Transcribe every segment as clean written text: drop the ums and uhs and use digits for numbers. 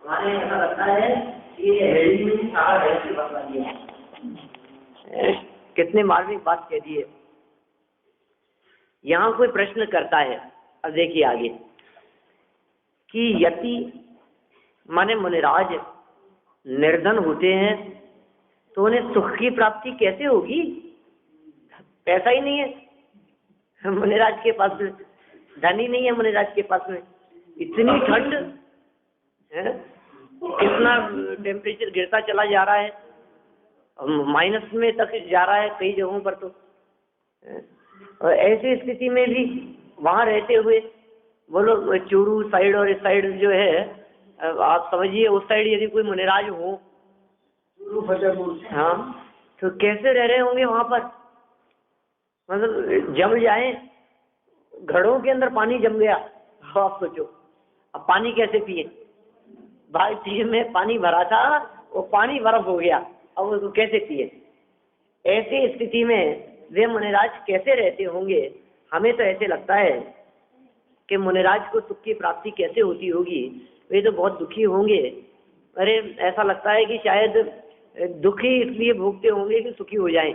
हमारे ऐसा लगता है कि ये हेडी में सारा रहस्य बता दिया। कितने मार्मिक बात कह दी है। यहाँ कोई प्रश्न करता है, अब देखिए आगे, कि यति माने मुनिराज निर्धन होते हैं तो उन्हें सुख की प्राप्ति कैसे होगी? पैसा ही नहीं है मुनिराज के पास में, धन ही नहीं है मुनिराज के पास में, इतनी ठंड है, कितना टेम्परेचर गिरता चला जा रहा है, माइनस में तक जा रहा है कई जगहों पर तो। और ऐसी स्थिति में भी वहाँ रहते हुए वो लोग चूरू साइड और इस साइड जो है, आप समझिए उस साइड यदि कोई मुनिराज हो, हाँ, तो कैसे रह रहे होंगे वहाँ पर? मतलब जम जाए, घड़ों के अंदर पानी जम गया, आप सोचो अब पानी कैसे पिए? बाल्टी में पानी भरा था, वो पानी बर्फ हो गया, अब उसको कैसे पिए? ऐसी स्थिति में वे मुनिराज कैसे रहते होंगे? हमें तो ऐसे लगता है कि मुनिराज को सुख की प्राप्ति कैसे होती होगी, वे तो बहुत दुखी होंगे। अरे ऐसा लगता है कि शायद दुखी इसलिए भोगते होंगे कि सुखी हो जाएं,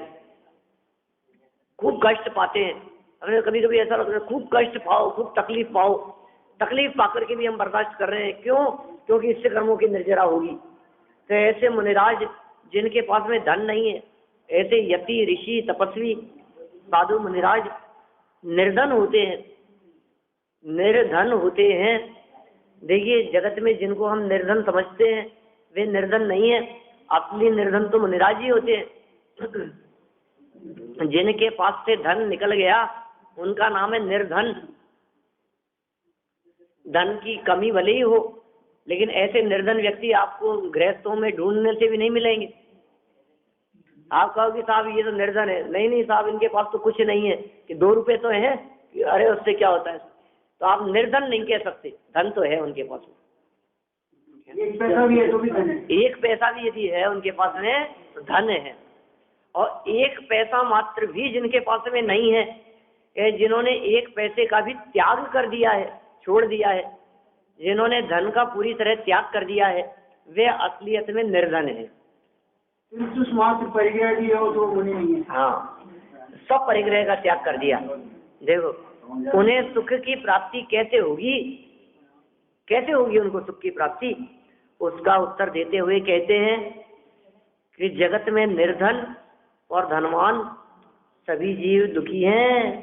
खूब कष्ट पाते हैं। हमें कभी कभी ऐसा लगता है खूब कष्ट पाओ, खूब तकलीफ पाओ, तकलीफ पाकर के भी हम बर्दाश्त कर रहे हैं, क्यों? क्योंकि इससे कर्मों की निर्जरा होगी। तो ऐसे मुनिराज जिनके पास में धन नहीं है, ऐसे यति ऋषि तपस्वी साधु मुनिराज निर्धन होते हैं, निर्धन होते हैं। देखिए जगत में जिनको हम निर्धन समझते हैं वे निर्धन नहीं है, असली निर्धन तो मुनिराज ही होते हैं। जिनके पास से धन निकल गया उनका नाम है निर्धन। धन की कमी भले ही हो, लेकिन ऐसे निर्धन व्यक्ति आपको गृहस्थों में ढूंढने से भी नहीं मिलेंगे। आप कहोगे साहब ये तो निर्धन है, नहीं नहीं साहब इनके पास तो कुछ नहीं है, कि 2 रुपए तो है, अरे उससे क्या होता है? तो आप निर्धन नहीं कह सकते, धन तो है उनके पास में। 1 पैसा भी है तो भी धन है। 1 पैसा भी यदि है उनके पास में तो धन है। और 1 पैसा मात्र भी जिनके पास में नहीं है, जिन्होंने 1 पैसे का भी त्याग कर दिया है, छोड़ दिया है, जिन्होंने धन का पूरी तरह त्याग कर दिया है, वे असलियत में निर्धन है। मात्र परिग्रह भी हो तो मुनि नहीं है। हाँ, सब परिग्रह का त्याग कर दिया। देखो उन्हें सुख की प्राप्ति कैसे होगी? कैसे होगी उनको सुख की प्राप्ति? उसका उत्तर देते हुए कहते हैं कि जगत में निर्धन और धनवान सभी जीव दुखी हैं।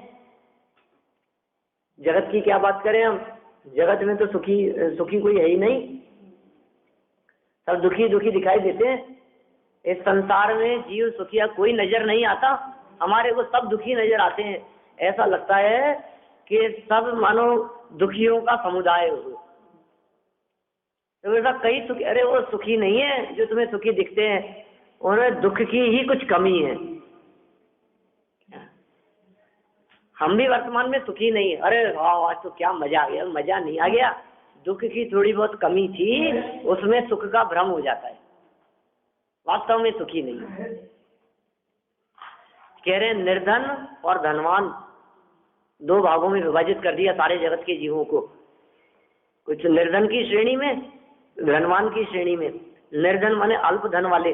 जगत की क्या बात करें हम, जगत में तो सुखी कोई है ही नहीं, सब दुखी दुखी दिखाई देते हैं। इस संसार में जीव सुखिया कोई नजर नहीं आता, हमारे को सब दुखी नजर आते हैं। ऐसा लगता है कि सब मानो दुखियों का समुदाय हो। तो ऐसा कई सुखी, अरे वो सुखी नहीं है जो तुम्हें सुखी दिखते हैं, उन्हें दुख की ही कुछ कमी है। हम भी वर्तमान में सुखी नहीं है। अरे वाह आज तो क्या मजा आ गया, मजा नहीं आ गया, दुख की थोड़ी बहुत कमी थी, उसमें सुख का भ्रम हो जाता है, वास्तव में सुखी नहीं। कह रहे निर्धन और धनवान 2 भागों में विभाजित कर दिया सारे जगत के जीवों को, कुछ निर्धन की श्रेणी में, धनवान की श्रेणी में। निर्धन माने अल्प धन वाले,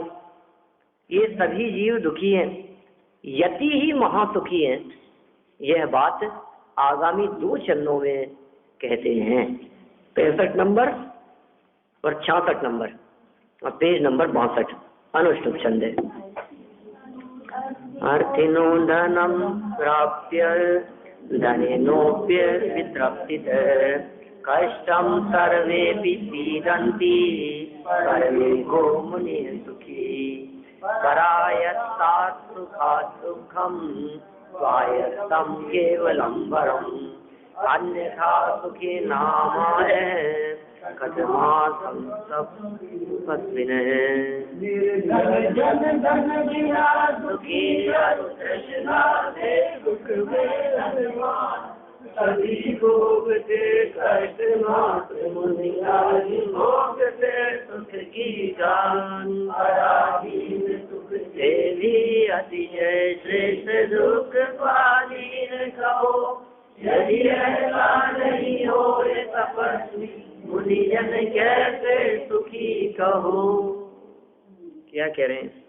ये सभी जीव दुखी हैं, यति ही महासुखी हैं। यह बात आगामी 2 चरणों में कहते हैं, 65 नंबर और 66 नंबर और पेज नंबर 62, अनुष्टुप छंद है। अर्थिनो धनम प्राप्य धनेनोप्य वितृप्तित कष्टम सर्वे पीडन्ति सर्वे गो मुनि सुखी परायत्तात् सुखात् सुखम स्वायत्तं केवलं वरम् अन्यथा सुखी नामाय कथमासं सत्पत्विनः निर्धन धन बिना सुखी तृष्णा से दुख में धनवान सभी भोगते कष्ट मात्र मुनिराज भोगते सुख की जान पराधीन सुख से भी अतिशय श्रेष्ठ दुख पालीन कहो यदि ऐसा नहीं हो तपस्वी मुनिजन कैसे सुख कहो। क्या कह रहे हैं?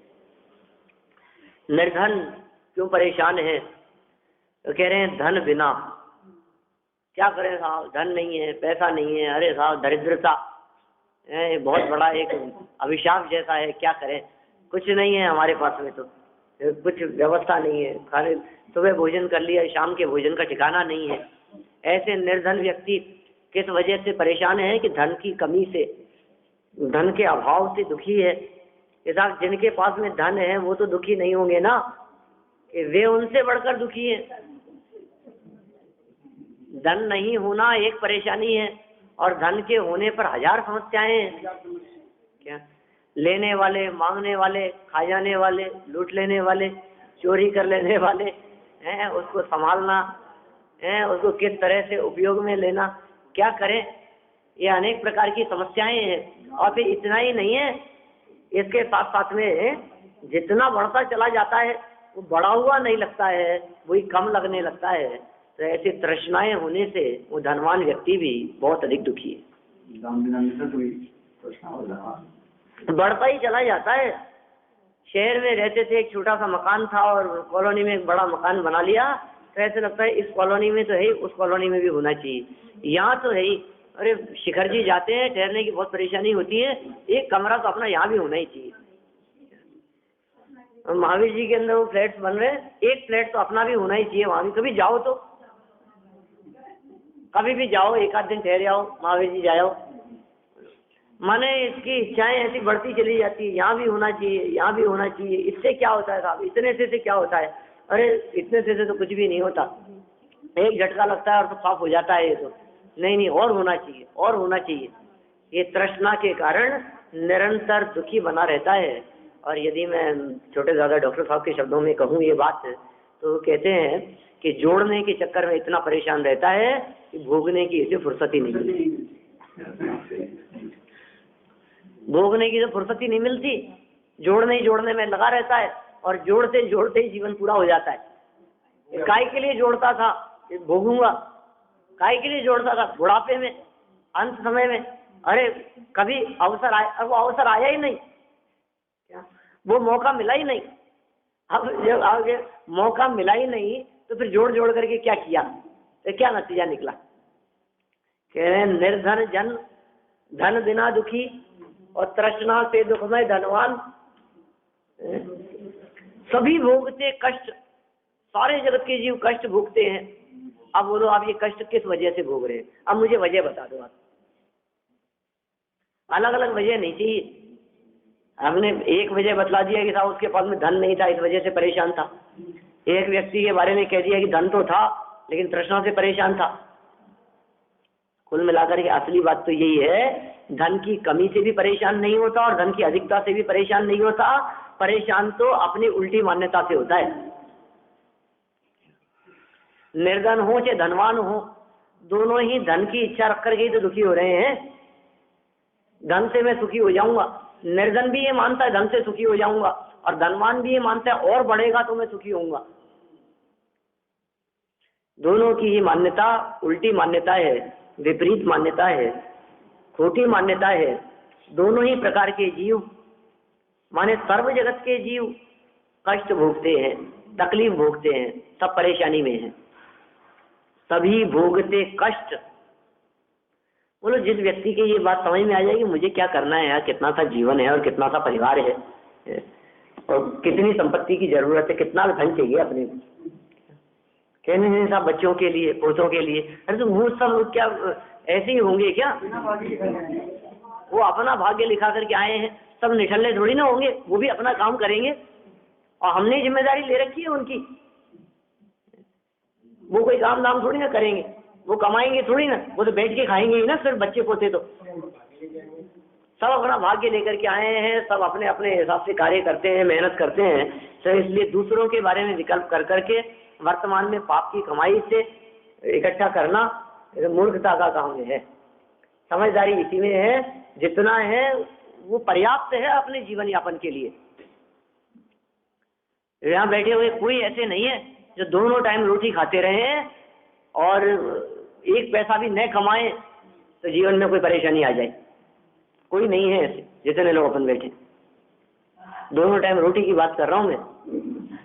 निर्धन क्यों परेशान है? तो कह रहे हैं धन बिना क्या करें साहब, धन नहीं है, पैसा नहीं है, अरे साहब दरिद्रता है, बहुत बड़ा एक अभिशाप जैसा है, क्या करें, कुछ नहीं है हमारे पास में, तो कुछ व्यवस्था नहीं है, खाने सुबह भोजन कर लिया, शाम के भोजन का ठिकाना नहीं है। ऐसे निर्धन व्यक्ति किस वजह से परेशान है? कि धन की कमी से, धन के अभाव से दुखी है। कि साहब जिनके पास में धन है वो तो दुखी नहीं होंगे ना, कि वे उनसे बढ़कर दुखी हैं। धन नहीं होना एक परेशानी है और धन के होने पर हजार समस्याएं हैं। क्या? लेने वाले, मांगने वाले, खा जाने वाले, लूट लेने वाले, चोरी कर लेने वाले हैं, उसको संभालना है, उसको किस तरह से उपयोग में लेना, क्या करें, ये अनेक प्रकार की समस्याएं हैं। और फिर इतना ही नहीं है, इसके साथ साथ में जितना बढ़ता चला जाता है वो बढ़ा हुआ नहीं लगता है, वही कम लगने लगता है। तो ऐसी तृष्णाएं होने से वो धनवान व्यक्ति भी बहुत अधिक दुखी है, बढ़ता ही चला जाता है। शहर में रहते थे, एक छोटा सा मकान था और कॉलोनी में एक बड़ा मकान बना लिया, तो ऐसे लगता है इस कॉलोनी में तो है, उस कॉलोनी में भी होना चाहिए, यहाँ तो है ही। अरे शिखर जी जाते हैं, ठहरने की बहुत परेशानी होती है, एक कमरा तो अपना यहाँ भी होना ही चाहिए। महावीर जी के अंदर वो फ्लैट्स बन रहे हैं, एक फ्लैट तो अपना भी होना ही चाहिए, वहां भी कभी जाओ तो, कभी भी जाओ, एक आध दिन ठहर आओ, महावीर जी जाओ। माने इसकी इच्छाएं ऐसी बढ़ती चली जाती है, यहाँ भी होना चाहिए, यहाँ भी होना चाहिए। इससे क्या होता है साहब, इतने से क्या होता है? अरे इतने से तो कुछ भी नहीं होता, एक झटका लगता है और तो साफ हो जाता है ये तो। नहीं, और होना चाहिए, और होना चाहिए। ये तृष्णा के कारण निरंतर दुखी बना रहता है। और यदि मैं छोटे दादा डॉक्टर साहब के शब्दों में कहूँ ये बात, तो कहते हैं कि जोड़ने के चक्कर में इतना परेशान रहता है कि भोगने की इसे फुर्सत ही नहीं मिलती, भोगने की तो फुर्सत ही नहीं मिलती, जोड़ने में लगा रहता है और जोड़ते जोड़ते ही जीवन पूरा हो जाता है। काय के लिए जोड़ता था, भोगूंगा, काय के लिए जोड़ता था, बुढ़ापे में, अंत समय में, अरे कभी अवसर आया, वो अवसर आया ही नहीं, क्या वो मौका मिला ही नहीं। अब जब आगे मौका मिला ही नहीं तो फिर जोड़ जोड़ करके क्या किया, तो क्या नतीजा निकला? कह रहे हैं निर्धन जन धन बिना दुखी और तृष्णा से दुखमय धनवान, सभी भोगते कष्ट, सारे जगत के जीव कष्ट भोगते हैं। अब बोलो आप ये कष्ट किस वजह से भोग रहे हैं? अब मुझे वजह बता दो आप, अलग अलग वजह नहीं चाहिए। हमने एक वजह बतला दिया कि साहब उसके पास में धन नहीं था, इस वजह से परेशान था। एक व्यक्ति के बारे में कह दिया कि धन तो था लेकिन तृष्णा से परेशान था। कुल मिलाकर के असली बात तो यही है, धन की कमी से भी परेशान नहीं होता और धन की अधिकता से भी परेशान नहीं होता, परेशान तो अपनी उल्टी मान्यता से होता है। निर्धन हो चाहे धनवान हो, दोनों ही धन की इच्छा रख करके ही तो दुखी हो रहे हैं। धन से मैं सुखी हो जाऊंगा, निर्धन भी ये मानता है धन से सुखी हो जाऊंगा, और धनवान भी ये मानता है और बढ़ेगा तो मैं सुखी होऊंगा। दोनों की ही मान्यता उल्टी मान्यता है, विपरीत मान्यता है, खोटी मान्यता है। दोनों ही प्रकार के जीव, माने सर्व जगत के जीव कष्ट भोगते हैं, तकलीफ भोगते हैं, सब परेशानी में हैं, सभी भोगते कष्ट। बोलो जिस व्यक्ति की ये बात समझ में आ जाएगी मुझे क्या करना है यार, कितना सा जीवन है और कितना सा परिवार है और कितनी संपत्ति की जरूरत है, कितना धन चाहिए अपने, कहने नहीं साहब बच्चों के लिए, पोतों के लिए। अरे तो वो सब क्या ऐसे ही होंगे क्या? वो अपना भाग्य लिखा करके आए हैं, सब निठल्ले थोड़ी ना होंगे, वो भी अपना काम करेंगे और हमने जिम्मेदारी ले रखी है उनकी। वो कोई काम दाम थोड़ी ना करेंगे, वो कमाएंगे थोड़ी ना, वो तो बैठ के खाएंगे ही ना सिर्फ बच्चे पोते। तो सब अपना भाग्य लेकर के आए हैं, सब अपने अपने हिसाब से कार्य करते हैं, मेहनत करते हैं। तो इसलिए दूसरों के बारे में विकल्प कर करके वर्तमान में पाप की कमाई से इकट्ठा करना मूर्खता का काम है। समझदारी इसी में है, जितना है वो पर्याप्त है अपने जीवन यापन के लिए। यहाँ बैठे हुए कोई ऐसे नहीं है जो दोनों टाइम रोटी खाते रहे और एक पैसा भी न कमाए तो जीवन में कोई परेशानी आ जाए, कोई नहीं है ऐसे। जितने लोग अपन बैठे, दोनों टाइम रोटी की बात कर रहा हूं मैं,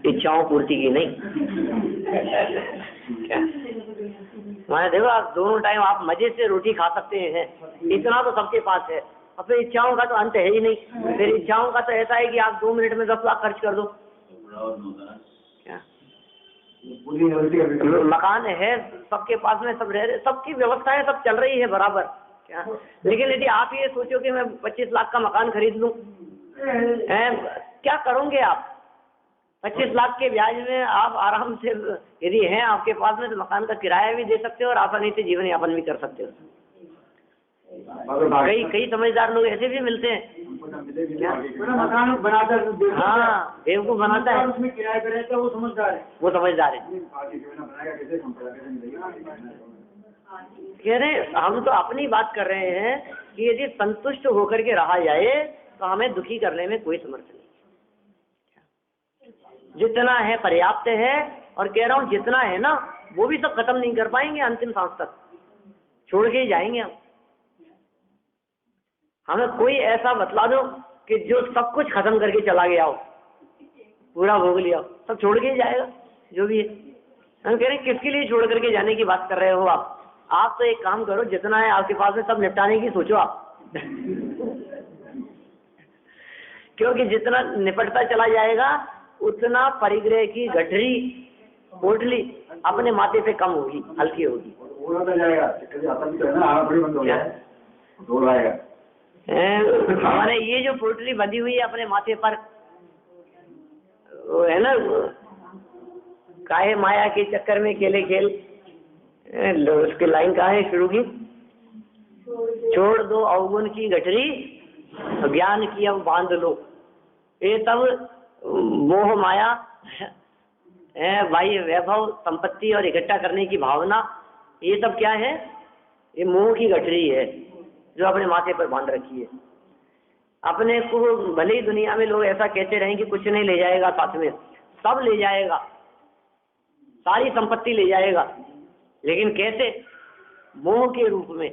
इच्छाओं पूर्ति की नहीं। क्या माने देखो, आप दोनों टाइम आप मजे से रोटी खा सकते हैं, इतना तो सबके पास है। और फिर इच्छाओं का तो अंत है ही नहीं। फिर इच्छाओं का तो ऐसा है कि आप 2 मिनट में 10 लाख खर्च कर दो। क्या मकान है सबके पास में, सब रह रहे, सबकी व्यवस्थाएं सब चल रही है बराबर। क्या लेकिन यदि आप ये सोचो कि मैं 25 लाख का मकान खरीद लूं, क्या करोगे आप? 25 लाख के ब्याज में आप आराम से यदि हैं आपके पास में तो मकान का किराया भी दे सकते हो और आसानी से जीवन यापन भी कर सकते हो। कई समझदार लोग ऐसे भी मिलते हैं, मकान बनाता है, हाँ बेवकूफ बनाता है, उसमें किराया पे रहता है, वो समझदार है। कह रहे हम तो अपनी बात कर रहे हैं कि यदि संतुष्ट होकर के रहा जाए तो हमें दुखी करने में कोई समर्थ नहीं। जितना है पर्याप्त है, और कह रहा हूँ जितना है ना वो भी सब खत्म नहीं कर पाएंगे, अंतिम सांस तक छोड़ के ही जाएंगे हम। हमें कोई ऐसा बतला दो कि जो सब कुछ खत्म करके चला गया हो, पूरा भोग लिया हो, सब छोड़ के ही जाएगा जो भी है। हम कह रहे हैं किसके लिए छोड़ करके जाने की बात कर रहे हो आप? आप तो एक काम करो, जितना है आपके पास में सब निपटाने की सोचो आप। क्योंकि जितना निपटता चला जाएगा उतना परिग्रह की गठरी पोटली अपने माथे पे कम होगी, हल्की होगी। हमारे ये जो पोटली बंधी हुई है अपने माथे पर, वो है ना, काहे माया के चक्कर में केले खेल, उसकी लाइन कहाँ है शुरू की? छोड़ दो अवगुण की गठरी, ज्ञान की अब बांध लो। ये सब मोह माया, बाह्य वैभव, संपत्ति और इकट्ठा करने की भावना, ये सब क्या है? ये मोह की गठरी है जो अपने माथे पर बांध रखी है। अपने को भले ही दुनिया में लोग ऐसा कहते रहे कि कुछ नहीं ले जाएगा, साथ में सब ले जाएगा, सारी संपत्ति ले जाएगा, लेकिन कैसे? मोह के रूप में,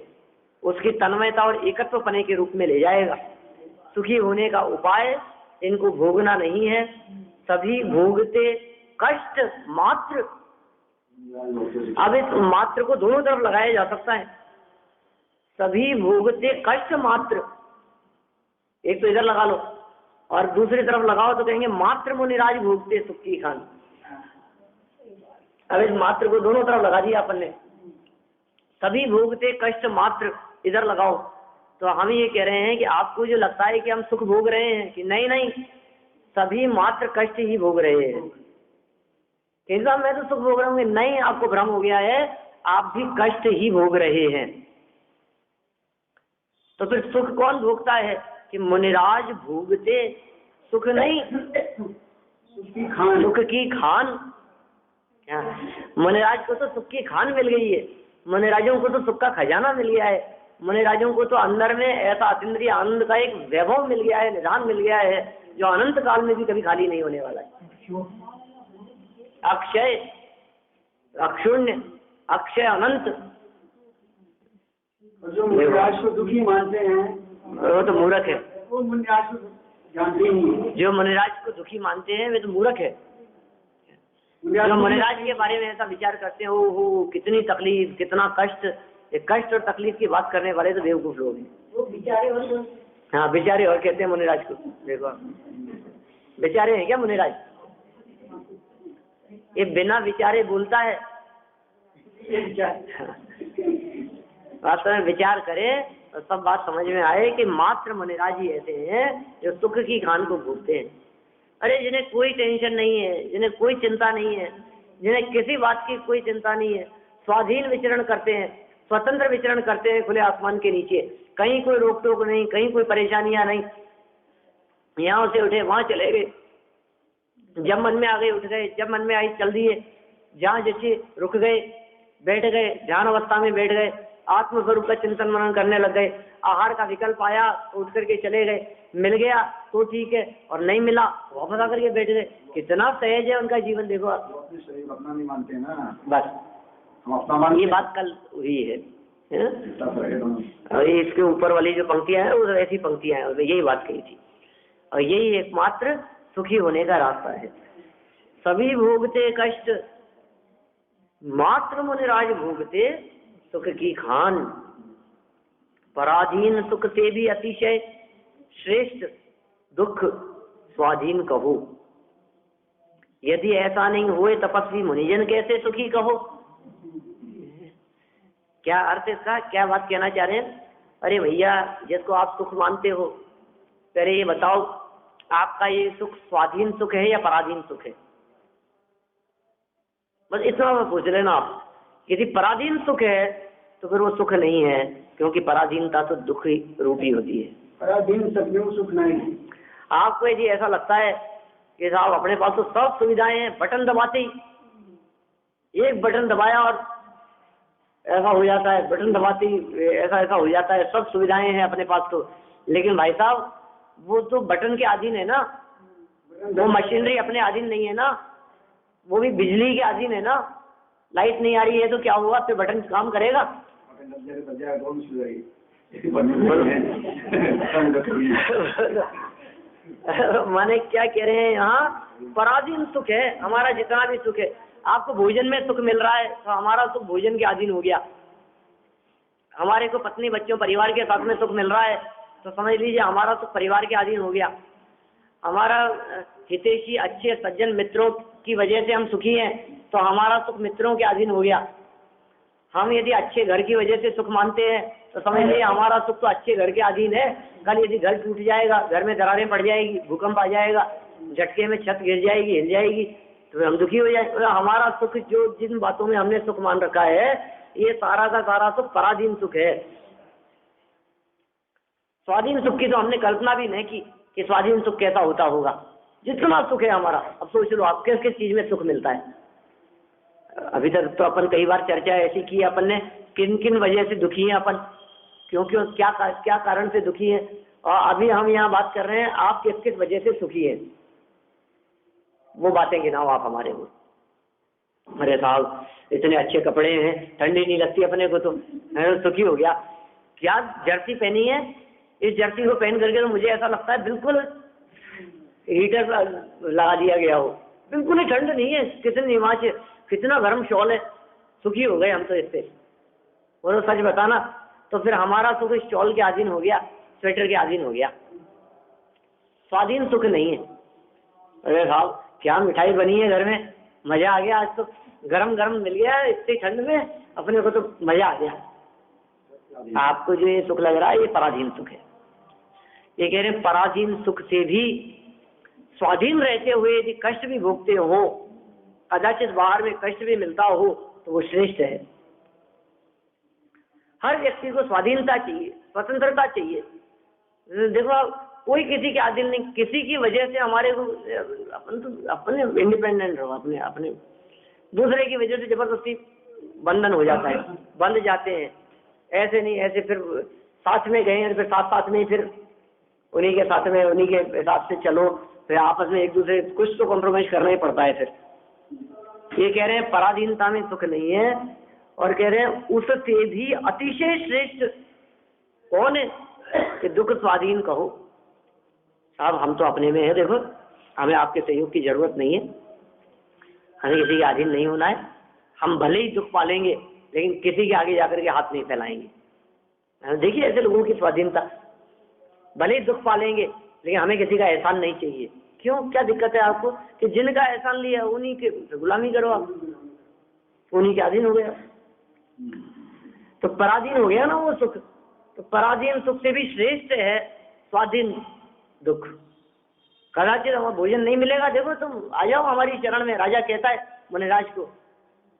उसकी तन्मयता और एकत्व पने के रूप में ले जाएगा। सुखी होने का उपाय इनको भोगना नहीं है, सभी भोगते कष्ट मात्र। अब इस मात्र को दोनों तरफ लगाया जा सकता है, सभी भोगते कष्ट मात्र। एक तो इधर लगा लो और दूसरी तरफ लगाओ तो कहेंगे मात्र मुनिराज भोगते सुख की खान। अब इस मात्र को दोनों तरफ लगा दिया अपन ने, सभी भोगते कष्ट मात्र इधर लगाओ तो हम ये कह रहे हैं कि आपको जो लगता है कि हम सुख भोग रहे हैं, कि नहीं नहीं, सभी मात्र कष्ट ही भोग रहे हैं। किंतु मैं तो सुख भोग रहा हूँ, नहीं, आपको भ्रम हो गया है, आप भी कष्ट ही भोग रहे हैं। तो फिर सुख कौन भोगता है? कि मुनिराज भोगते सुख नहीं, सुख की खान। क्या मुनिराज को तो सुख की खान मिल गई है, मुनिराजों को तो सुख का खजाना मिल गया है, मुनिराजों को तो अंदर में ऐसा अतीन्द्रिय आनंद का एक वैभव मिल गया है, निधान मिल गया है, जो अनंत काल में भी कभी खाली नहीं होने वाला है। अक्षय, अक्षुण्य, अक्षय अनंत। जो मुनिराज को दुखी मानते हैं वो तो मूर्ख है, वो मुनिराज को जानते ही नहीं। जो मुनिराज को दुखी मानते हैं वे तो मूर्ख है। जो मुनिराज के बारे में ऐसा विचार करते हैं, वो कितनी तकलीफ, कितना कष्ट, ये कष्ट और तकलीफ की बात करने वाले तो बेवकूफ लोग हैं। वो बेचारे और, हाँ बेचारे और कहते हैं मुनिराज को। देखो बेचारे हैं क्या मुनिराज? ये बिना विचारे बोलता है। वास्तव में विचार करें तो सब बात समझ में आए कि मात्र मुनिराज ही ऐसे हैं जो सुख की खान को भोगते हैं। अरे जिन्हें कोई टेंशन नहीं है, जिन्हें कोई चिंता नहीं है, जिन्हें किसी बात की कोई चिंता नहीं है, स्वाधीन विचरण करते हैं, स्वतंत्र विचरण करते हैं खुले आसमान के नीचे, कहीं कोई रोक टोक नहीं, कहीं कोई परेशानियां नहीं, यहाँ से उठे वहां चले गए, जब मन में आ गए उठ गए, जब मन में आई चल दिए, जहाँ जैसे रुक गए, बैठ गए, ध्यान अवस्था में बैठ गए, आत्मस्वरूप का चिंतन मनन करने लग गए, आहार का विकल्प आया तो उठ करके चले गए, मिल गया तो ठीक है, और नहीं मिला वापस आकर के बैठ गए। कितना सहज है उनका जीवन। देखो आप शरीर अपना नहीं मानते ना, बस हम अपना मानते। ये बात कल हुई है, और इसके ऊपर वाली जो पंक्तियां हैं वो ऐसी पंक्तियां हैं, यही बात कही थी। और यही एकमात्र सुखी होने का रास्ता है। सभी भोगते कष्ट मात्र मुनिराज भोगते सुख की खान, पराधीन सुख से भी अतिशय श्रेष्ठ दुख स्वाधीन कहो। यदि ऐसा नहीं हुए तपस्वी मुनिजन कैसे सुखी कहो। क्या अर्थ इसका, क्या बात कहना चाह रहे हैं? अरे भैया, जिसको आप सुख मानते हो, पहले ये बताओ आपका ये सुख स्वाधीन सुख है या पराधीन सुख है? बस इतना पूछ लेना आप। यदि पराधीन सुख है तो फिर वो सुख नहीं है, क्योंकि पराधीनता तो दुख रूपी होती है। पराधीन सुख नहीं। आपको यदि ऐसा लगता है कि साहब अपने पास तो सब सुविधाएं हैं, बटन दबाते ही एक बटन दबाया और ऐसा हो जाता है, बटन दबाते ही ऐसा हो जाता है, सब सुविधाएं हैं अपने पास तो। लेकिन भाई साहब वो तो बटन के अधीन है ना, वो मशीनरी अपने अधीन नहीं है ना, वो भी बिजली के अधीन है ना। लाइट नहीं आ रही है तो क्या हुआ, फिर बटन काम करेगा? माने क्या कह रहे हैं यहाँ, पराधीन सुख है हमारा। जितना भी सुख है, आपको भोजन में सुख मिल रहा है तो हमारा सुख भोजन के अधीन हो गया। हमारे को पत्नी बच्चों परिवार के साथ में सुख मिल रहा है तो समझ लीजिए हमारा सुख परिवार के अधीन हो गया। हमारा हितैषी अच्छे सज्जन मित्रों की वजह से हम सुखी हैं तो हमारा सुख मित्रों के अधीन हो गया। हम यदि अच्छे घर की वजह से सुख मानते हैं तो समझ लीजिए हमारा सुख तो अच्छे घर के अधीन है। कल यदि घर टूट जाएगा, घर में दरारें पड़ जाएगी, भूकंप आ जाएगा, झटके में छत गिर जाएगी, हिल जाएगी, तो हम दुखी हो जाएंगे। हमारा सुख जो जिन बातों में हमने सुख मान रखा है, ये सारा का सारा सुख पराधीन सुख है। स्वाधीन सुख की तो हमने कल्पना भी नहीं की कि स्वाधीन सुख कैसा होता होगा। जितना सुख है हमारा, अब सोच लो आप किस किस चीज में सुख मिलता है। अभी तक तो अपन कई बार चर्चा ऐसी की अपन ने, किन किन वजह से दुखी हैं अपन, क्यों क्यों क्या कारण से दुखी हैं। और अभी हम यहाँ बात कर रहे हैं आप किस किस वजह से सुखी हैं, वो बातें गिनाओ आप हमारे को। अरे साहब इतने अच्छे कपड़े हैं, ठंडी नहीं लगती अपने को, तो सुखी हो गया। क्या जर्सी पहनी है, इस जर्सी को पहन करके तो मुझे ऐसा लगता है बिल्कुल हीटर लगा दिया गया हो, बिल्कुल ही ठंड नहीं है। कितनी हिमाचल, कितना गर्म शॉल है, सुखी हो गए हम तो इससे। और सच बताना तो फिर हमारा सुख इस शॉल के अधीन हो गया, स्वेटर के अधीन हो गया। स्वाधीन सुख नहीं है। अरे साहब क्या मिठाई बनी है घर में, मजा आ गया, आज तो गरम गरम मिल गया इतनी ठंड में, अपने को तो मजा आ गया। आपको जो ये सुख लग रहा है ये पराधीन सुख है। ये कह रहे हैं पराधीन सुख से भी स्वाधीन रहते हुए यदि कष्ट भी भोगते हो, कदाचित बाहर में कष्ट भी मिलता हो, तो वो श्रेष्ठ है। हर व्यक्ति को स्वाधीनता चाहिए, स्वतंत्रता चाहिए। देखो कोई किसी के अधीन नहीं, किसी की वजह से हमारे को अपने इंडिपेंडेंट रहो, अपने अपने दूसरे की वजह से जबरदस्ती बंधन हो जाता है, बंध जाते हैं। ऐसे नहीं, ऐसे फिर साथ में गए, फिर साथ साथ में फिर उन्हीं के साथ में उन्हीं के हिसाब से चलो, फिर आपस में एक दूसरे कुछ तो कॉम्प्रोमाइज करना ही पड़ता है। फिर ये कह रहे हैं पराधीनता में सुख नहीं है, और कह रहे हैं उससे भी अतिशय श्रेष्ठ कौन है कि दुख स्वाधीन कहो। साहब हम तो अपने में है, देखो हमें आपके सहयोग की जरूरत नहीं है, हमें किसी के अधीन नहीं होना है। हम भले ही दुख पालेंगे लेकिन किसी के आगे जाकर के हाथ नहीं फैलाएंगे। देखिए ऐसे लोगों की स्वाधीनता, भले ही दुख पालेंगे लेकिन हमें किसी का एहसान नहीं चाहिए। क्यों, क्या दिक्कत है आपको कि जिनका एहसान लिया उन्हीं के गुलामी करो, आप उन्हीं के अधीन हो गया तो पराधीन हो गया ना वो सुख। तो पराधीन सुख से भी श्रेष्ठ है स्वाधीन दुख। कदाचित हमें भोजन नहीं मिलेगा, देखो तुम आ जाओ हमारी शरण में। राजा कहता है मुनिराज को,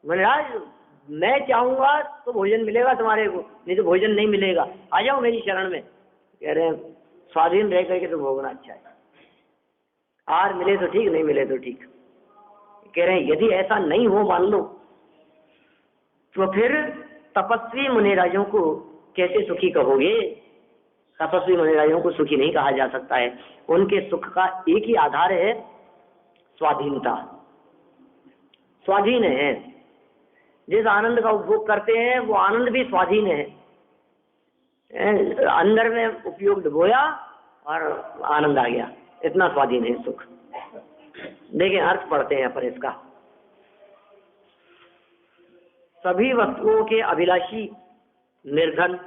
मुनिराज मैं चाहूंगा तो भोजन मिलेगा तुम्हारे को, नहीं तो भोजन नहीं मिलेगा, आ जाओ मेरी शरण में। कह रहे हैं स्वाधीन रह करके तो भोगना अच्छा है, आर मिले तो ठीक, नहीं मिले तो ठीक। कह रहे हैं यदि ऐसा नहीं हो मान लो, तो फिर तपस्वी मुनिराजों को कैसे सुखी कहोगे। तपस्वी मुनिराजों को सुखी नहीं कहा जा सकता है। उनके सुख का एक ही आधार है स्वाधीनता। स्वाधीन है, जिस आनंद का उपभोग करते हैं वो आनंद भी स्वाधीन है, अंदर में उपयोग डुबोया और आनंद आ गया, इतना स्वाधीन है सुख। देखिए अर्थ पढ़ते हैं पर इसका, सभी वस्तुओं के अभिलाषी निर्धन,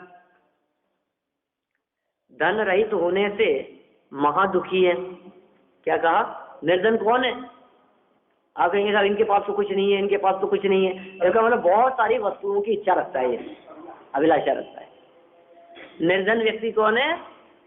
धन रहित होने से महादुखी है। क्या कहा? निर्धन कौन है? आप कहेंगे साहब इनके पास तो कुछ नहीं है, इनके पास तो कुछ नहीं है। इसका मतलब बहुत सारी वस्तुओं की इच्छा रखता है, ये अभिलाषा रखता है। निर्धन व्यक्ति कौन है?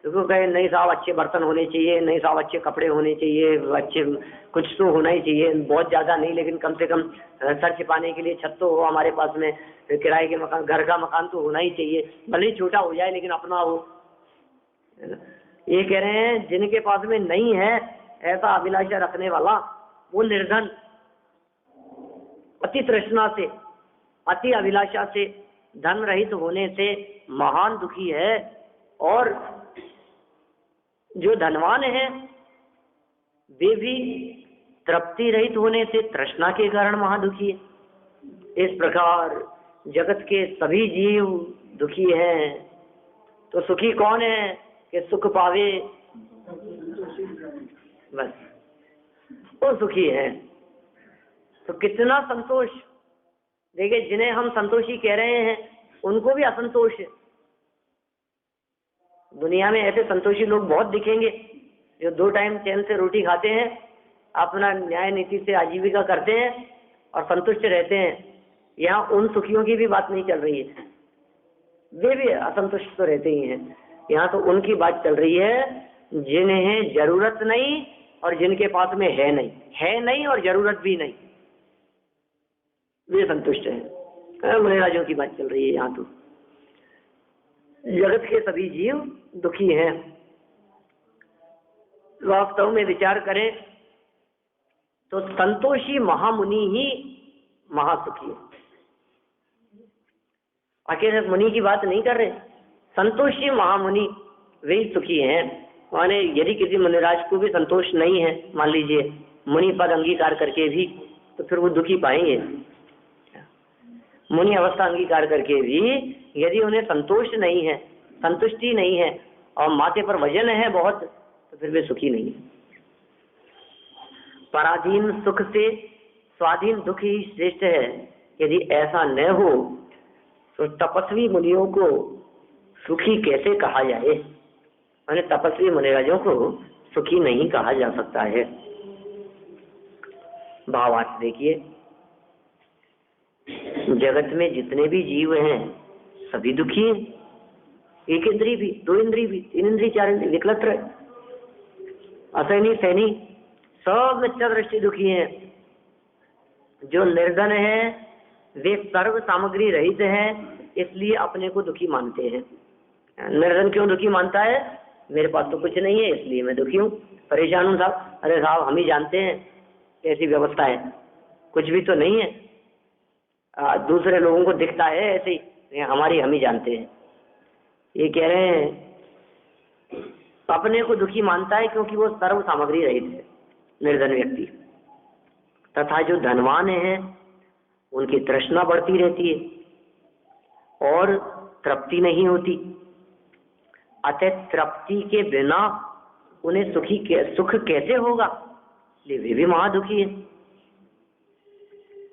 तो कहे नहीं साहब अच्छे बर्तन होने चाहिए, नहीं साहब अच्छे कपड़े होने चाहिए, अच्छे कुछ तो होना ही चाहिए, बहुत ज्यादा नहीं लेकिन कम से कम सर छिपाने के लिए छत तो हो हमारे पास में, किराए के मकान, घर का मकान तो होना ही चाहिए, भले ही छोटा हो जाए लेकिन अपना हो। ये कह रहे हैं जिनके पास में नहीं है ऐसा अभिलाषा रखने वाला, वो निर्धन, अति तृष्णा से, अति अभिलाषा से, धन रहित होने से महान दुखी है। और जो धनवान है वे भी तृप्ति रहित होने से तृष्णा के कारण महादुखी है। इस प्रकार जगत के सभी जीव दुखी हैं। तो सुखी कौन है कि सुख पावे, बस वो सुखी है। तो कितना संतोष, देखिए जिन्हें हम संतोषी कह रहे हैं उनको भी असंतोष है। दुनिया में ऐसे संतोषी लोग बहुत दिखेंगे जो 2 टाइम चैन से रोटी खाते हैं, अपना न्याय नीति से आजीविका करते हैं और संतुष्ट रहते हैं। यहाँ उन सुखियों की भी बात नहीं चल रही है, वे भी असंतुष्ट तो रहते ही हैं। यहाँ तो उनकी बात चल रही है जिन्हें जरूरत नहीं और जिनके पास में है नहीं और जरूरत भी नहीं, वे संतुष्ट हैं। मुनिराजों की बात चल रही है यहाँ तो। जगत के सभी जीव दुखी हैं। वास्तव में विचार करें तो संतोषी महामुनि ही महासुखी है। अकेले मुनि की बात नहीं कर रहे, संतोषी महामुनि वे ही सुखी हैं। माने यदि किसी मुनिराज को भी संतोष नहीं है, मान लीजिए मुनि पद अंगीकार करके भी, तो फिर वो दुखी पाएंगे। मुनि अवस्था अंगीकार करके भी यदि उन्हें संतोष नहीं है, संतुष्टि नहीं है और माथे पर वजन है बहुत, तो फिर वे सुखी नहीं है। पराधीन सुख से स्वाधीन दुख ही श्रेष्ठ है। यदि ऐसा न हो तो तपस्वी मुनियों को सुखी कैसे कहा जाए? मैंने तपस्वी मुनिराजों को सुखी नहीं कहा जा सकता है। भावार्थ देखिए, जगत में जितने भी जीव हैं सभी दुखी हैं। एक इंद्री भी, 2 इंद्री भी, 3 इंद्री, 4 इंद्री, विकलत्र, असैनी, सैनी, सब मिथ्या दृष्टि दुखी हैं। जो निर्धन है वे सर्व सामग्री रहित हैं, इसलिए अपने को दुखी मानते हैं। निर्धन क्यों दुखी मानता है? मेरे पास तो कुछ नहीं है इसलिए मैं दुखी हूँ, परेशान हूँ साहब। अरे साहब हम ही जानते हैं कैसी व्यवस्था है, कुछ भी तो नहीं है। दूसरे लोगों को दिखता है ऐसे ही, हमारी हम ही जानते हैं। ये कह रहे हैं अपने को दुखी मानता है क्योंकि वो सर्व सामग्री रहित है, निर्धन व्यक्ति। तथा जो धनवान है उनकी तृष्णा बढ़ती रहती है और तृप्ति नहीं होती। अतः तृप्ति के बिना उन्हें सुख कैसे होगा? वे भी महादुखी है।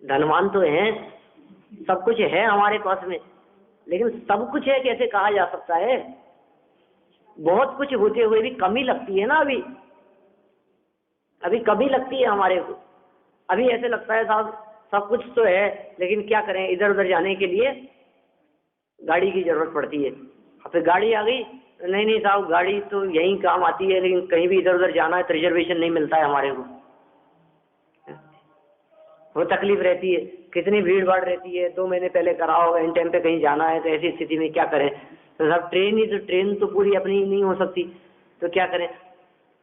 धनवान तो हैं, सब कुछ है हमारे पास में, लेकिन सब कुछ है कैसे कहा जा सकता है? बहुत कुछ होते हुए भी कमी लगती है ना। अभी कमी लगती है हमारे को। अभी ऐसे लगता है साहब सब कुछ तो है, लेकिन क्या करें, इधर उधर जाने के लिए गाड़ी की जरूरत पड़ती है। फिर गाड़ी आ गई, नहीं साहब गाड़ी तो यहीं काम आती है, लेकिन कहीं भी इधर उधर जाना है तो रिजर्वेशन नहीं मिलता है हमारे को, वो तकलीफ रहती है। कितनी भीड़ भाड़ रहती है, 2 महीने पहले कराओ, इन टाइम पे कहीं जाना है, तो ऐसी स्थिति में क्या करें? तो साहब ट्रेन तो पूरी अपनी नहीं हो सकती, तो क्या करें?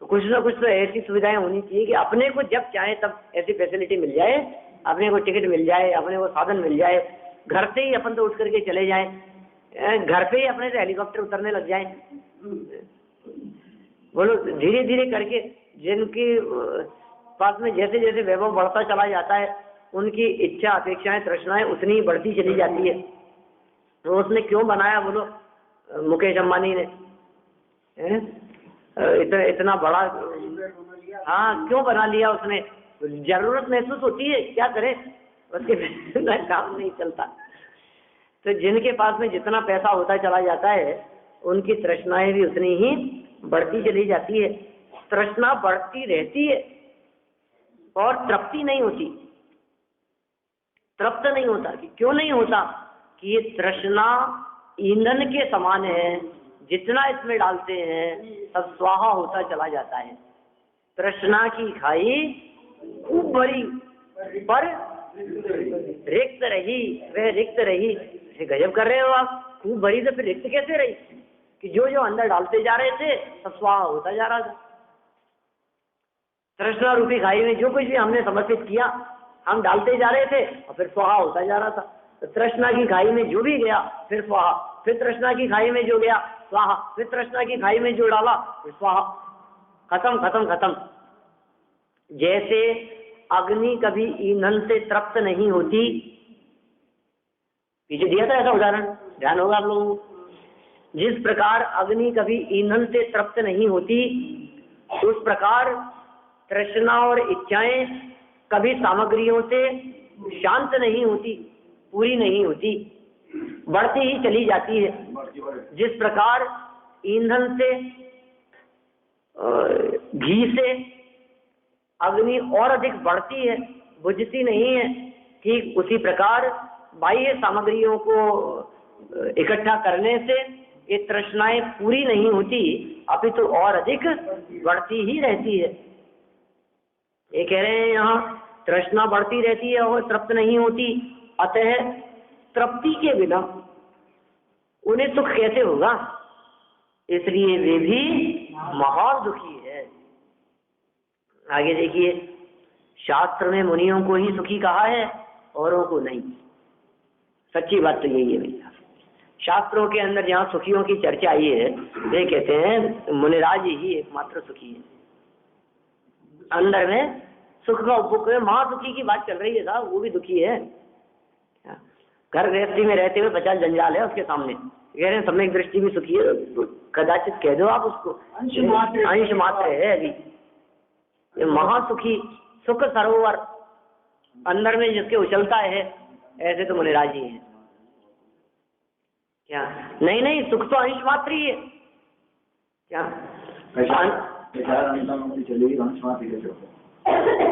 तो कुछ ना कुछ तो ऐसी सुविधाएं होनी चाहिए कि अपने को जब चाहे तब ऐसी फैसिलिटी मिल जाए, अपने को टिकट मिल जाए, अपने को साधन मिल जाए, घर से ही अपन तो उठ करके चले जाएं, घर पे ही अपने से हेलीकॉप्टर उतरने लग जाएं। बोलो धीरे धीरे करके जिनके पास में जैसे जैसे वैभव बढ़ता चला जाता है, उनकी इच्छा अपेक्षाएं तृष्णाएं उतनी ही बढ़ती चली जाती है। तो उसने क्यों बनाया? बोलो मुकेश अंबानी ने इतना बड़ा, हाँ क्यों बना लिया उसने? जरूरत महसूस होती है, क्या करे, उसके बिना काम नहीं चलता। तो जिनके पास में जितना पैसा होता चला जाता है उनकी तृष्णाएं भी उतनी ही बढ़ती चली जाती है। तृष्णा बढ़ती रहती है और तृप्ति नहीं होती, तृप्त नहीं होता। कि क्यों नहीं होता? कि ये तृष्णा ईंधन के समान है, जितना इसमें डालते हैं सब स्वाहा होता चला जाता है। तृष्णा की खाई खूब भरी पर रिक्त रही, वह रिक्त रही। गजब कर रहे हो आप, खूब भरी तो फिर रिक्त कैसे रही? कि जो जो अंदर डालते जा रहे थे सब स्वाहा होता जा रहा था। तृष्णा रूपी खाई में जो कुछ भी हमने समर्पित किया हम डालते जा रहे थे और फिर स्वाहा होता जा रहा था। तो तृष्णा की खाई में जो भी गया फिर स्वाहा, फिर तृष्णा की खाई में जो गया स्वाहा, फिर तृष्णा की खाई में जो डाला फिर स्वाहा, खत्म खत्म खत्म। जैसे अग्नि कभी ईंधन से तृप्त नहीं होती, पीछे दिया था ऐसा उदाहरण, ध्यान होगा आप लोगों को। जिस प्रकार अग्नि कभी ईंधन से तृप्त नहीं होती, उस प्रकार तृष्णा और इच्छाएं कभी सामग्रियों से शांत नहीं होती, पूरी नहीं होती, बढ़ती ही चली जाती है। जिस प्रकार ईंधन से घी से अग्नि और अधिक बढ़ती है, बुझती नहीं है, ठीक उसी प्रकार बाह्य सामग्रियों को इकट्ठा करने से ये तृष्णाएं पूरी नहीं होती, अपितु और अधिक बढ़ती ही रहती है। ये कह रहे हैं यहाँ तृष्णा बढ़ती रहती है और तृप्त नहीं होती, अतः तृप्ति के बिना उन्हें सुख कैसे होगा? इसलिए वे भी महादुखी है। आगे देखिए, शास्त्र में मुनियों को ही सुखी कहा है, औरों को नहीं। सच्ची बात तो यही है भैया। शास्त्रों के अंदर जहाँ सुखियों की चर्चा आई है, वे कहते हैं मुनिराज ही एकमात्र सुखी है। अंदर में सुख का उपभोग है, महादुखी की बात चल रही है साहब, वो भी दुखी है। घर गृहस्थी में रहते हुए 50 जंजाल है उसके सामने, कह रहे हैं सम्यक दृष्टि भी सुखी है। कदाचित कह दो आप उसको, अंश मात्र है अभी। ये महासुखी, सुख सरोवर अंदर में जिसके उछलता है, ऐसे तो मुनिराज ही है। क्या? नहीं नहीं, सुख तो अंश मात्र ही है। क्या?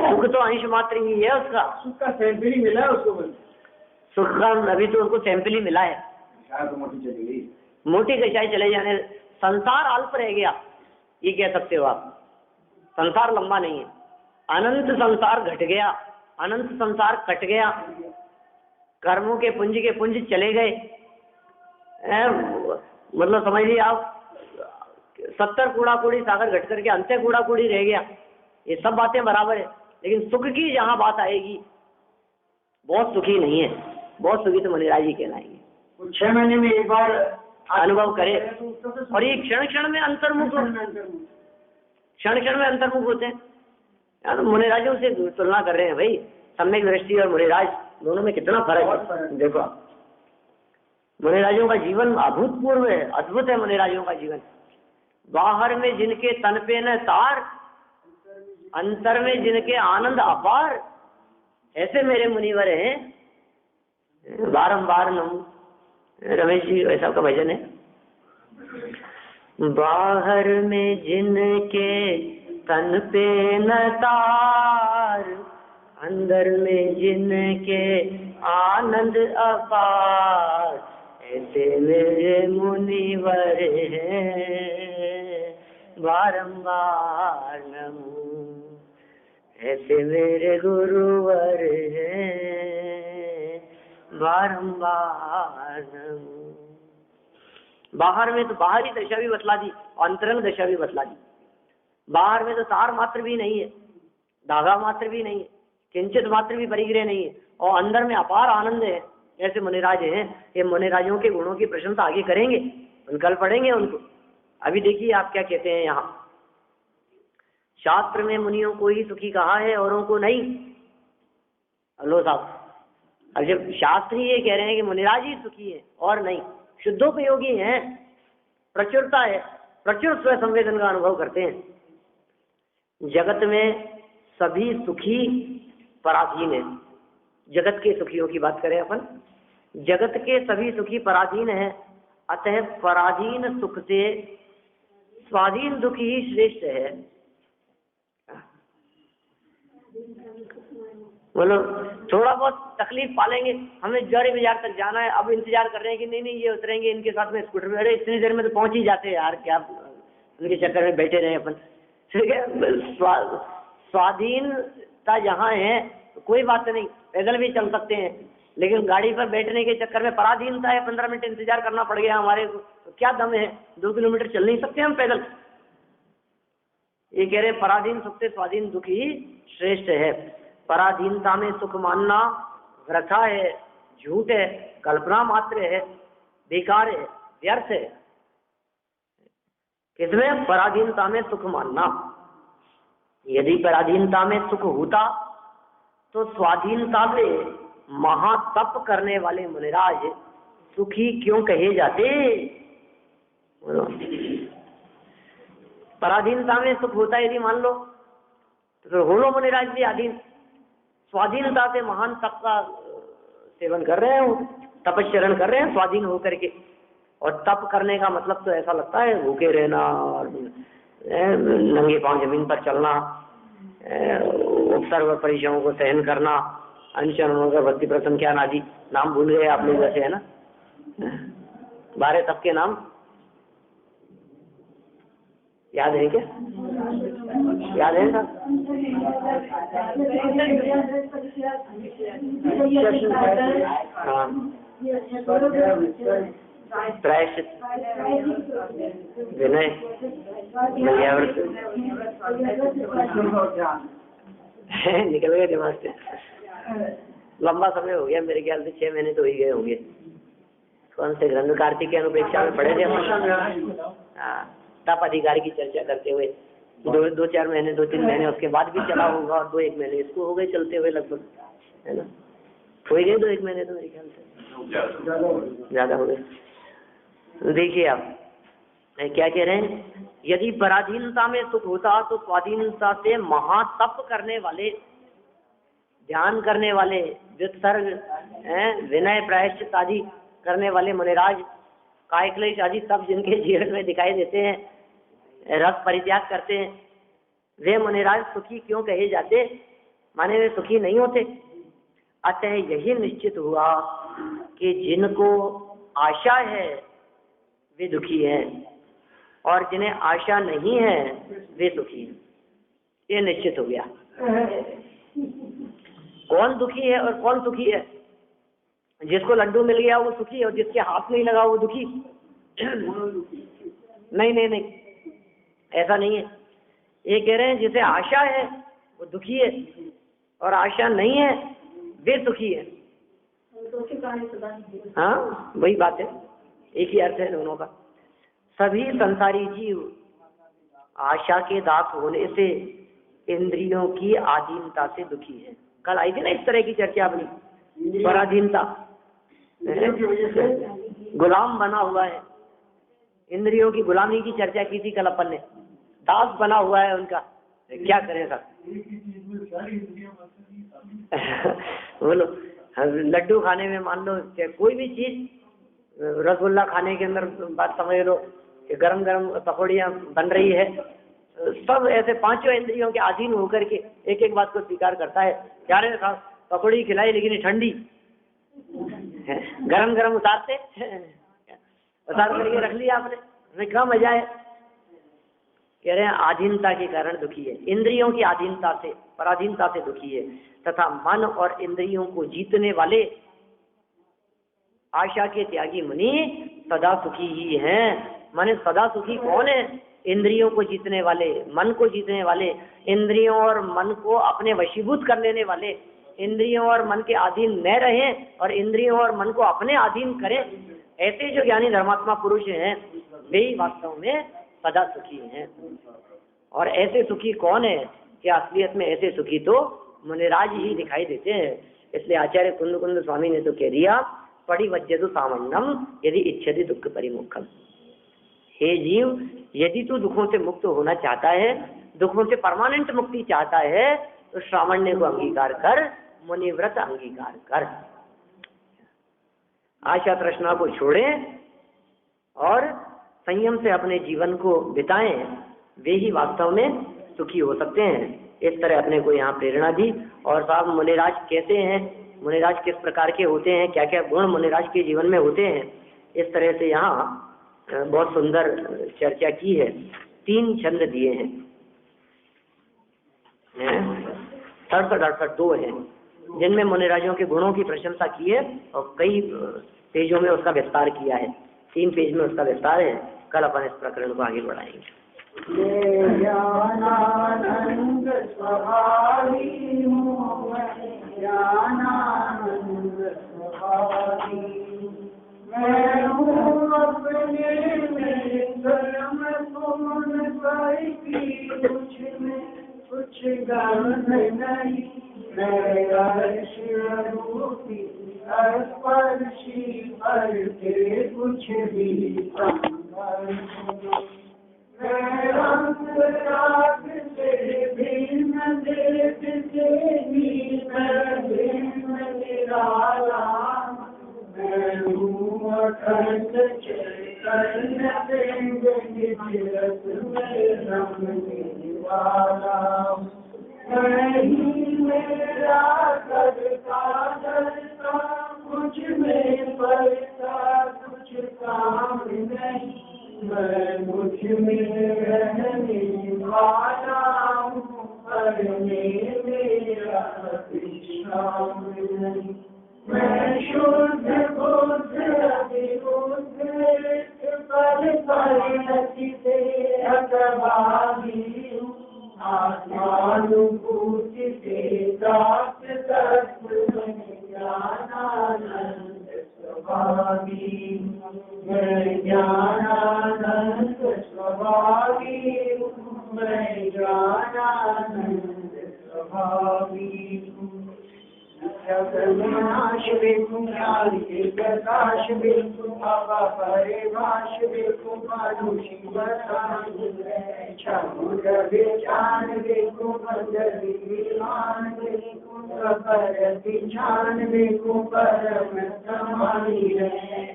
सुख तो अंश मात्र ही है उसका। सुख का सैंपल ही मिला है उसको, सुख का अभी तो उसको सैंपल ही मिला है। तो मोटी चली गई, मोटी कचाई चले जाने, संसार अल्प रह गया, ये कह सकते हो आप। संसार लंबा नहीं है, अनंत संसार घट गया, अनंत संसार कट गया, कर्मों के पुंज चले गए। मतलब समझ लीजिए आप, 70 कूड़ा कूड़ी सागर घट करके अंत्य कूड़ा कूड़ी रह गया। ये सब बातें बराबर है, लेकिन सुख की जहां बात आएगी बहुत सुखी नहीं है। बहुत सुखी तो मुनिराज जी कहलाएंगे। 6 महीने में एक बार अनुभव करे, और ये क्षण क्षण में अंतर्मुख, क्षण क्षण में अंतर्मुख होते हैं। यार मुनिराजों से तुलना कर रहे हैं भाई, सम्यक दृष्टि और मुनिराज दोनों में कितना फर्क है। देखो मुनिराजों का जीवन अभूतपूर्व है, अद्भुत है मुनिराजों का जीवन। बाहर में जिनके तन पे न तार, अंतर में जिनके आनंद अपार, ऐसे मेरे मुनिवर हैं। बारंबार नमो, रमेश जी ऐसा का भजन है। बाहर में जिनके तन पे न तार, अंदर में जिनके आनंद अपार, ऐसे मेरे मुनिवर हैं बारंबार नमो, ऐसे मेरे गुरुवर हैं बारंबार नमो। बाहर में तो बाहरी दशा भी बतला दी, अंतरंग दशा भी बतला दी। बाहर में तो तार मात्र भी नहीं है, धागा मात्र भी नहीं है, किंचित मात्र भी परिग्रह नहीं है, और अंदर में अपार आनंद है। ऐसे मुनिराज हैं। ये मुनिराजों के गुणों की प्रशंसा आगे करेंगे, कल पढ़ेंगे उनको। अभी देखिए आप क्या कहते हैं यहाँ, शास्त्र में मुनियों को ही सुखी कहा है, औरों को नहीं। हेलो साहब, अब जब शास्त्र ही ये कह रहे हैं कि मुनिराज ही सुखी है और नहीं, शुद्धोपयोगी हैं, प्रचुरता है, प्रचुर स्व संवेदन का अनुभव करते हैं। जगत में सभी सुखी पराधीन है। जगत के सुखियों की बात करें अपन, जगत के सभी सुखी पराधीन है, अतः पराधीन सुख से स्वाधीन दुख ही श्रेष्ठ है। बोलो, थोड़ा बहुत तकलीफ पालेंगे, हमें जौहरी बाजार तक जाना है, अब इंतजार कर रहे हैं कि नहीं ये उतरेंगे इनके साथ में स्कूटर में, अरे इतनी देर में तो पहुंच ही जाते हैं यार, क्या उनके चक्कर में बैठे रहे अपन। ठीक है, स्वाधीनता जहाँ है तो कोई बात नहीं, पैदल भी चल सकते हैं, लेकिन गाड़ी पर बैठने के चक्कर में पराधीनता है, 15 मिनट इंतजार करना पड़ गया हमारे को, तो क्या दम है, 2 किलोमीटर चल नहीं सकते हम पैदल। ये कह रहे पराधीन सुख से स्वाधीन दुख ही श्रेष्ठ है। पराधीनता में सुख मानना वृथा है, झूठ है, कल्पना मात्र है, बेकार है, व्यर्थ है। किसमें? पराधीनता में सुख मानना। यदि पराधीनता में सुख होता तो स्वाधीनता से महातप करने वाले मुनिराज सुखी क्यों कहे जाते? पराधीनता में सुख होता यदि मान लो तो हो लो मुनिराज भी अधीन, स्वाधीनता से महान तप का सेवन कर रहे हैं, तपस्चरण कर रहे हैं स्वाधीन होकर के। और तप करने का मतलब तो ऐसा लगता है भूखे रहना और नंगे पांव जमीन पर चलना, सर्व परिचयों को सहन करना, अनशन का भक्ति प्रसन्न क्या नाजी, नाम भूल गए आप लोग वैसे, है ना 12 तप के नाम याद है क्या? याद है सर? हाँ, प्रायश्चित, विनय, निकल गए दिमाग से। लंबा समय हो गया, मेरे ख्याल से 6 महीने तो ही गए होंगे। कौन से ग्रंथ? कार्तिक के अनुपेक्षा में पढ़े थे हम। हाँ, तप अधिकार की चर्चा करते हुए 2-4 महीने, 2-3 महीने उसके बाद भी चला होगा, और 2-1 महीने इसको हो गए चलते हुए लगभग, है ना, हो गए 2-1 महीने तो मेरे ख्याल से ज्यादा हो गए। देखिए आप क्या कह रहे हैं, यदि पराधीनता में सुख होता तो स्वाधीनता से महातप करने वाले, ध्यान करने वाले, व्युत्सर्ग, विनय, प्रायश्चित आदि करने वाले मुनिराज, कायक्लेश आदि सब जिनके जीवन में दिखाई देते हैं, रस परित्याग करते हैं, वे मुनिराज सुखी क्यों कहे जाते? माने वे सुखी नहीं होते। अतः यही निश्चित हुआ कि जिनको आशा है वे दुखी हैं, और जिन्हें आशा नहीं है वे सुखी हैं। ये निश्चित हो गया। कौन दुखी है और कौन सुखी है? जिसको लड्डू मिल गया वो सुखी है, और जिसके हाथ नहीं लगा वो दुखी। नहीं, ऐसा नहीं है। ये कह रहे हैं जिसे आशा है वो दुखी है, और आशा नहीं है वे सुखी है। हाँ, वही बात है, एक ही अर्थ है दोनों का। सभी संसारी जीव आशा के दास होने से इंद्रियों की आधीनता से दुखी है। कल आई थी ना इस तरह की चर्चा अपनी, पराधीनता, गुलाम बना हुआ है, इंद्रियों की गुलामी की चर्चा की थी कल अपन ने, दास बना हुआ है उनका, क्या करें सर? बोलो, लड्डू खाने में मान लो, कोई भी चीज, रसगुल्ला खाने के अंदर बात समझ लो कि गरम गरम पकौड़ियाँ बन रही है, सब ऐसे पांचों इंद्रियों के अधीन होकर के एक एक बात को स्वीकार करता है। क्या रे पकौड़ी खिलाई लेकिन ठंडी, गरम गरम उतार करके रख लिया आपने, क्या मजा है? कह रहे हैं आधीनता के कारण दुखी है, इंद्रियों की आधीनता से, पराधीनता से दुखी है। तथा मन और इंद्रियों को जीतने वाले आशा के त्यागी मुनि सदा सुखी ही हैं। माने सदा सुखी कौन है? इंद्रियों को जीतने वाले, मन को जीतने वाले, इंद्रियों और मन को अपने वशीभूत कर लेने वाले, इंद्रियों और मन के अधीन न रहें और इंद्रियों और मन को अपने अधीन करें, ऐसे जो ज्ञानी धर्मात्मा पुरुष हैं वे ही वास्तव में सदा सुखी हैं। और ऐसे सुखी कौन है? कि असलियत में ऐसे सुखी तो मुनिराज ही दिखाई देते हैं। इसलिए आचार्य कुंद स्वामी ने तो कह दिया, पड़ी वज्जतु सामन्नम यदि इच्छति दुख परिमुखम। हे जीव, यदि तू दुखों से मुक्त होना चाहता है, दुखों से परमानेंट मुक्ति चाहता है, तो श्रावण्य को अंगीकार कर, मुनिव्रत अंगीकार कर। आशा तृष्णा को छोड़ें और संयम से अपने जीवन को बिताएं, वे ही वास्तव में सुखी हो सकते हैं। इस तरह अपने को यहाँ प्रेरणा दी। और साहब मुनिराज कैसे हैं, मुनिराज किस प्रकार के होते हैं, क्या क्या गुण मुनिराज के जीवन में होते हैं, इस तरह से यहाँ बहुत सुंदर चर्चा की है। 3 छंद दिए हैं, 67-68 2 हैं, जिनमें मुनिराजों के गुणों की प्रशंसा की है और कई पेजों में उसका विस्तार किया है। 3 पेज में उसका विस्तार है। कल अपन इस प्रकरण को आगे बढ़ाएंगे। ज्ञानानंद स्वभावी हूँ, ज्ञानानंद स्वभावी मैं हूँ, अपने में धर्म पूर्ण करती, कुछ गम नहीं, मेरा रूपी स्पर्शी करके कुछ भी मैं रंग राग से भिन्न देश से भी मैं भिन्न निराला, मैं हूँ अखंड चैतन्य रस में रमने वाला, मैं ही मेरा करता करता, कुछ में पड़ता कुछ काम नहीं, मैं मुझ में रहने वाला हूँ, करने मेरा विश्राम नहीं, मैं शुद्ध बुद्ध अभिबुद्ध पर परिणति से अतभागी हूँ, आत्मानुभूति से प्राप्त तत्व ज्ञानानंद स्वभावी, मैं ज्ञानानंद स्वभावी, मैं ज्ञानानंद स्वभावी, नाश बिल्कुल प्रकाश बिल्कुल बाबा परिभाष बिल्कुल मानुषी बतान विचान बिल्कुल विमान बिल्कुल पर बिल्कुल परम समानी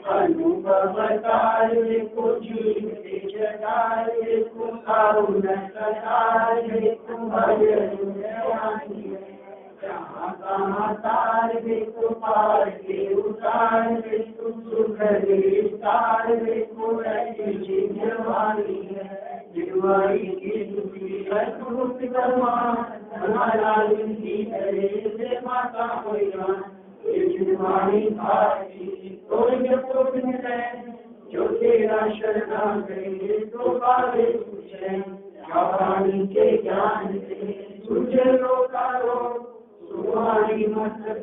अनुभव काल बिल्कुल जीव जगाल बिल्कुल कारुण सदाल बिल्कुल भजन कहाँ तार बिल्कुल पार के उतार बिल्कुल सुख विस्तार बिल्कुल जिम्मेवारी है, जिम्मेवारी की दुखी अद्भुत हमारा की करे से माता कोई जिम्मेवारी भारती कोई है, जो तेरा शरणा करे तो पावे पूछे, ज्ञानी के ज्ञान से तुझे रोका रो, तुम्हारी मतलब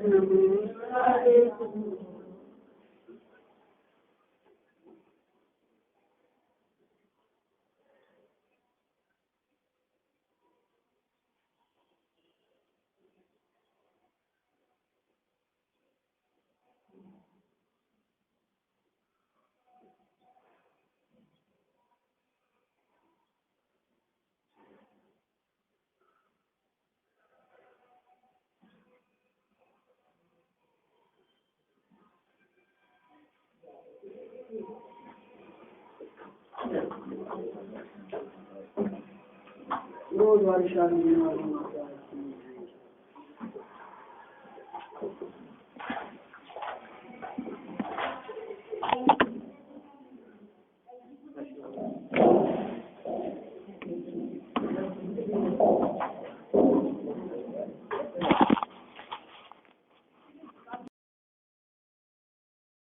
रोज वाली शादी